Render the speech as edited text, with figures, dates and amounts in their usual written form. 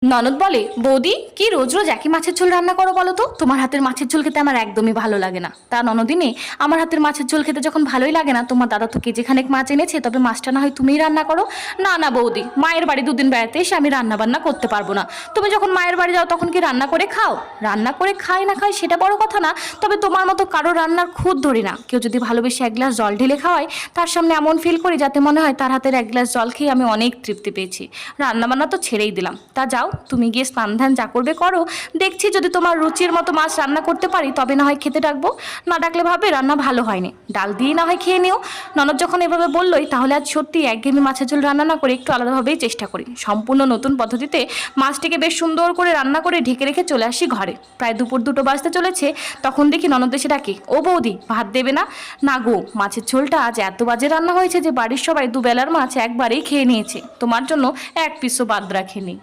ননদ বলে, বৌদি কি রোজ রোজ একই মাছের ঝোল রান্না করো বলো তো? তোমার হাতের মাছের ঝোল খেতে আমার একদমই ভালো লাগে না। তা ননদিনী, আমার হাতের মাছের ঝোল খেতে যখন ভালোই লাগে না, তোমার দাদা তো কেজি খানেক মাছ এনেছে, তবে মাছটা না হয় তুমিই রান্না করো। না না বৌদি, মায়ের বাড়ি দুদিন বেড়াতে এসে আমি রান্না বান্না করতে পারবো না। তুমি যখন মায়ের বাড়ি যাও তখন কি রান্না করে খাও? রান্না করে খাই না খাই সেটা বড় কথা না, তবে তোমার মতো কারো রান্নার খুঁত ধরি না। কেউ যদি ভালোবেসে এক গ্লাস জল ঢেলে খাওয়ায়, তার সামনে এমন ফিল করি যাতে মনে হয় তার হাতের এক গ্লাস জল খেয়ে আমি অনেক তৃপ্তি পেয়েছি। রান্না বান্না তো ছেড়েই দিলাম। তা যাও, তুমি গিয়ে স্নান ধ্যান যা করবে করো। দেখছি যদি তোমার রুচির মতো মাছ রান্না করতে পারি তবে না হয় খেতে ডাকবো, না ডাকলে ভাবে রান্না ভালো হয়নি, ডাল দিয়ে না হয় খেয়ে নিও। ননদ যখন এভাবে বললোই, তাহলে আজ সত্যি একঘেয়েমি মাছের ঝোল রান্না না করে একটু আলাদাভাবেই চেষ্টা করি। সম্পূর্ণ নতুন পদ্ধতিতে মাছটিকে বেশ সুন্দর করে রান্না করে ঢেকে রেখে চলে আসি ঘরে। প্রায় দুপুর 2টো বাজতে চলেছে, তখন দেখি ননদ এসে ডাকে, ও বৌদি ভাত দেবে না? না গো, মাছের ঝোলটা আজ এত বাজে রান্না হয়েছে যে বাড়ির সবাই দুবেলার মাছ একবারেই খেয়ে নিয়েছে, তোমার জন্য এক পিসও বাদ রাখেনি।